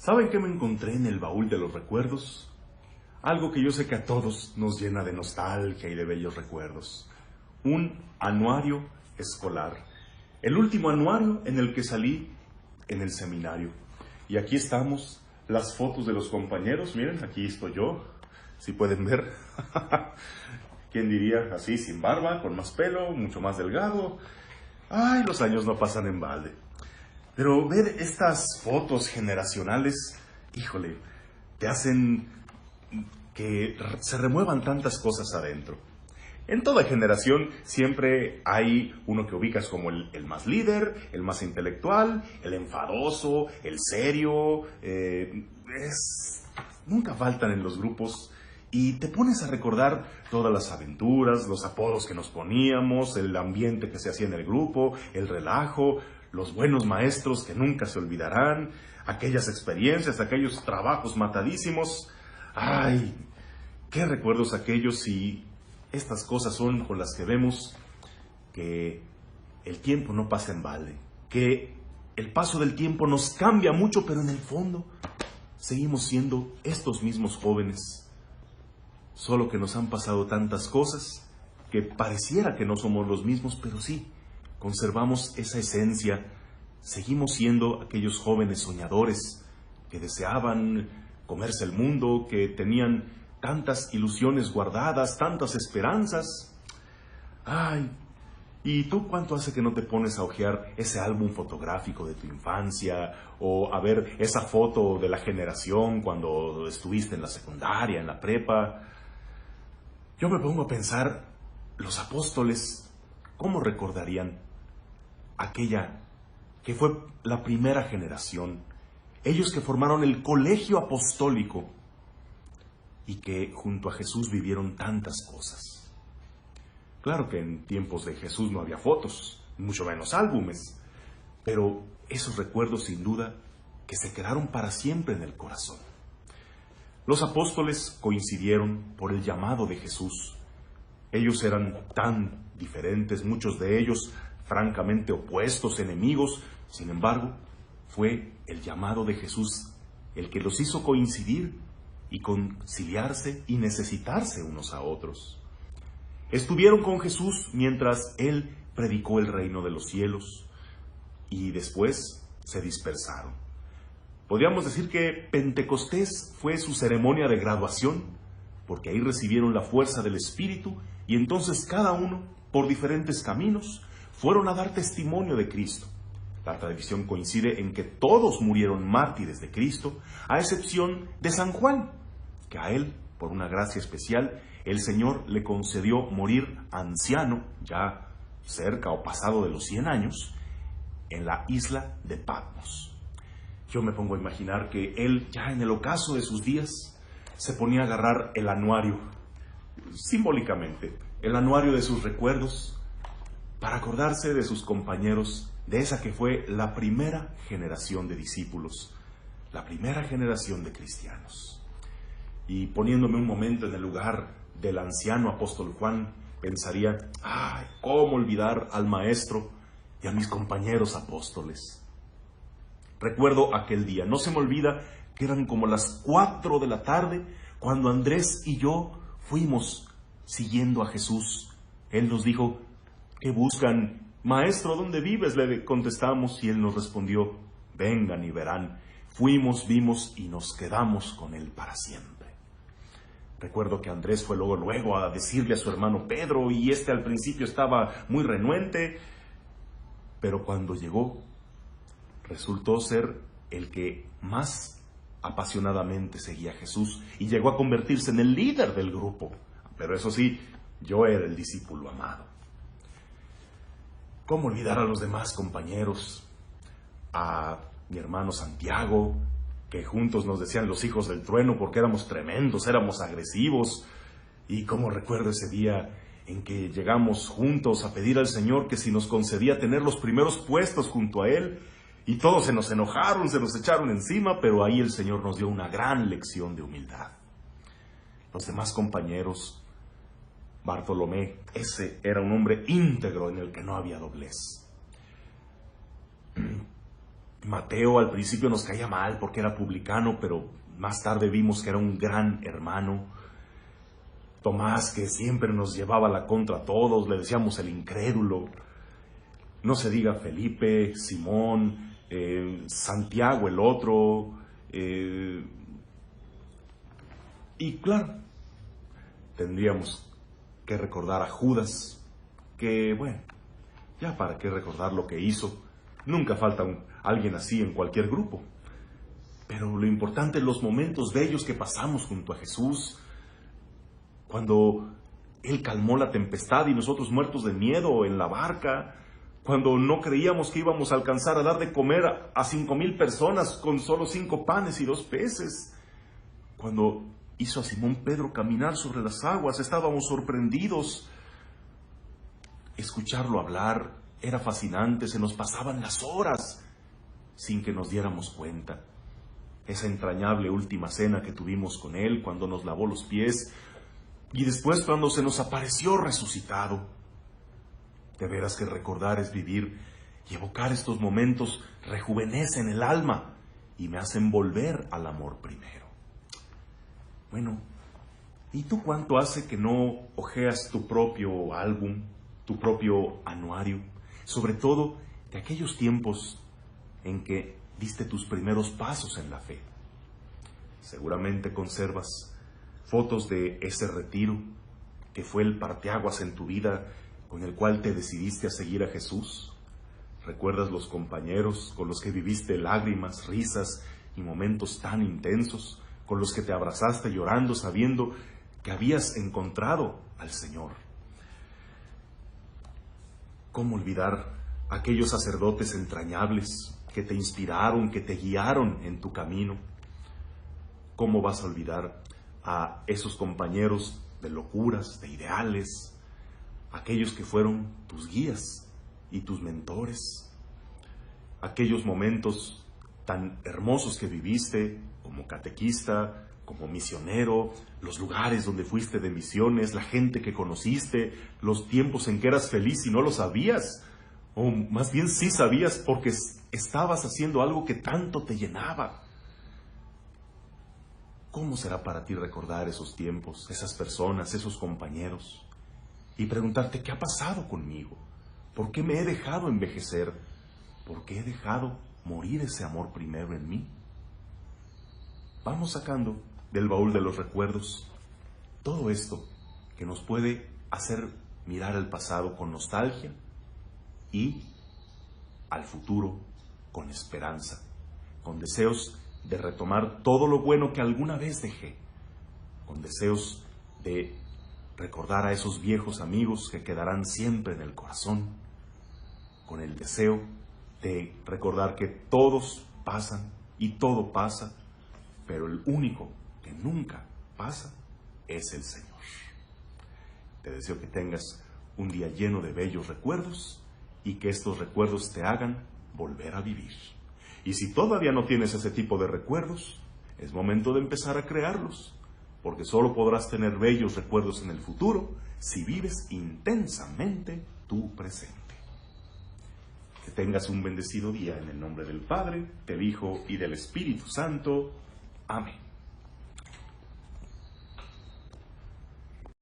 ¿Saben qué me encontré en el baúl de los recuerdos? Algo que yo sé que a todos nos llena de nostalgia y de bellos recuerdos. Un anuario escolar. El último anuario en el que salí en el seminario. Y aquí estamos, las fotos de los compañeros. Miren, aquí estoy yo, si pueden ver. ¿Quién diría? Así, sin barba, con más pelo, mucho más delgado. Ay, los años no pasan en balde. Pero ver estas fotos generacionales, híjole, te hacen que se remuevan tantas cosas adentro. En toda generación siempre hay uno que ubicas como el más líder, el más intelectual, el enfadoso, el serio. Nunca faltan en los grupos y te pones a recordar todas las aventuras, los apodos que nos poníamos, el ambiente que se hacía en el grupo, el relajo, los buenos maestros que nunca se olvidarán, aquellas experiencias, aquellos trabajos matadísimos. ¡Ay! ¡Qué recuerdos aquellos! Y estas cosas son con las que vemos que el tiempo no pasa en balde, que el paso del tiempo nos cambia mucho, pero en el fondo seguimos siendo estos mismos jóvenes, solo que nos han pasado tantas cosas que pareciera que no somos los mismos, pero sí, conservamos esa esencia, seguimos siendo aquellos jóvenes soñadores que deseaban comerse el mundo, que tenían tantas ilusiones guardadas, tantas esperanzas. Ay, ¿y tú cuánto hace que no te pones a hojear ese álbum fotográfico de tu infancia o a ver esa foto de la generación cuando estuviste en la secundaria, en la prepa? Yo me pongo a pensar, los apóstoles, ¿cómo recordarían aquella que fue la primera generación? Ellos que formaron el colegio apostólico y que junto a Jesús vivieron tantas cosas. Claro que en tiempos de Jesús no había fotos, mucho menos álbumes, pero esos recuerdos sin duda que se quedaron para siempre en el corazón. Los apóstoles coincidieron por el llamado de Jesús. Ellos eran tan diferentes, muchos de ellos francamente opuestos, enemigos. Sin embargo, fue el llamado de Jesús el que los hizo coincidir y conciliarse y necesitarse unos a otros. Estuvieron con Jesús mientras Él predicó el reino de los cielos y después se dispersaron. Podríamos decir que Pentecostés fue su ceremonia de graduación, porque ahí recibieron la fuerza del Espíritu y entonces cada uno, por diferentes caminos, fueron a dar testimonio de Cristo. La tradición coincide en que todos murieron mártires de Cristo, a excepción de San Juan, que a él, por una gracia especial, el Señor le concedió morir anciano, ya cerca o pasado de los 100 años, en la isla de Patmos. Yo me pongo a imaginar que él, ya en el ocaso de sus días, se ponía a agarrar el anuario, simbólicamente, el anuario de sus recuerdos, para acordarse de sus compañeros, de esa que fue la primera generación de discípulos, la primera generación de cristianos. Y poniéndome un momento en el lugar del anciano apóstol Juan, pensaría, ¡ay, cómo olvidar al maestro y a mis compañeros apóstoles! Recuerdo aquel día, no se me olvida que eran como las 4 de la tarde cuando Andrés y yo fuimos siguiendo a Jesús. Él nos dijo, ¿qué buscan? Maestro, ¿dónde vives? Le contestamos y él nos respondió, vengan y verán. Fuimos, vimos y nos quedamos con él para siempre. Recuerdo que Andrés fue luego a decirle a su hermano Pedro y este al principio estaba muy renuente, pero cuando llegó resultó ser el que más apasionadamente seguía a Jesús y llegó a convertirse en el líder del grupo. Pero eso sí, yo era el discípulo amado. ¿Cómo olvidar a los demás compañeros? A mi hermano Santiago, que juntos nos decían los hijos del trueno porque éramos tremendos, éramos agresivos. Y cómo recuerdo ese día en que llegamos juntos a pedir al Señor que si nos concedía tener los primeros puestos junto a Él, y todos se nos enojaron, se nos echaron encima, pero ahí el Señor nos dio una gran lección de humildad. Los demás compañeros, Bartolomé, ese era un hombre íntegro en el que no había doblez. Mateo al principio nos caía mal porque era publicano, pero más tarde vimos que era un gran hermano. Tomás, que siempre nos llevaba la contra a todos, le decíamos el incrédulo. No se diga Felipe, Simón, Santiago el otro. Y claro, tendríamos que recordar a Judas, que bueno, ya para qué recordar lo que hizo. Nunca falta alguien así en cualquier grupo. Pero lo importante es los momentos bellos que pasamos junto a Jesús, cuando Él calmó la tempestad y nosotros muertos de miedo en la barca, cuando no creíamos que íbamos a alcanzar a dar de comer a 5,000 personas con solo 5 panes y 2 peces, cuando hizo a Simón Pedro caminar sobre las aguas, estábamos sorprendidos. Escucharlo hablar era fascinante, se nos pasaban las horas sin que nos diéramos cuenta. Esa entrañable última cena que tuvimos con Él cuando nos lavó los pies, y después cuando se nos apareció resucitado. De veras que recordar es vivir, y evocar estos momentos rejuvenecen el alma y me hacen volver al amor primero. Bueno, ¿y tú cuánto hace que no hojeas tu propio álbum, tu propio anuario? Sobre todo de aquellos tiempos en que diste tus primeros pasos en la fe. Seguramente conservas fotos de ese retiro que fue el parteaguas en tu vida con el cual te decidiste a seguir a Jesús. ¿Recuerdas los compañeros con los que viviste lágrimas, risas y momentos tan intensos, con los que te abrazaste llorando sabiendo que habías encontrado al Señor? ¿Cómo olvidar aquellos sacerdotes entrañables que te inspiraron, que te guiaron en tu camino? ¿Cómo vas a olvidar a esos compañeros de locuras, de ideales, aquellos que fueron tus guías y tus mentores? Aquellos momentos tan hermosos que viviste como catequista, como misionero, los lugares donde fuiste de misiones, la gente que conociste, los tiempos en que eras feliz y no lo sabías, o más bien sí sabías porque estabas haciendo algo que tanto te llenaba. ¿Cómo será para ti recordar esos tiempos, esas personas, esos compañeros? Y preguntarte, ¿qué ha pasado conmigo? ¿Por qué me he dejado envejecer? ¿Por qué he dejado morir ese amor primero en mí? Vamos sacando del baúl de los recuerdos todo esto que nos puede hacer mirar al pasado con nostalgia y al futuro con esperanza, con deseos de retomar todo lo bueno que alguna vez dejé, con deseos de recordar a esos viejos amigos que quedarán siempre en el corazón, con el deseo de recordar que todos pasan y todo pasa, pero el único que nunca pasa es el Señor. Te deseo que tengas un día lleno de bellos recuerdos y que estos recuerdos te hagan volver a vivir. Y si todavía no tienes ese tipo de recuerdos, es momento de empezar a crearlos, porque solo podrás tener bellos recuerdos en el futuro si vives intensamente tu presente. Que tengas un bendecido día en el nombre del Padre, del Hijo y del Espíritu Santo. Amén.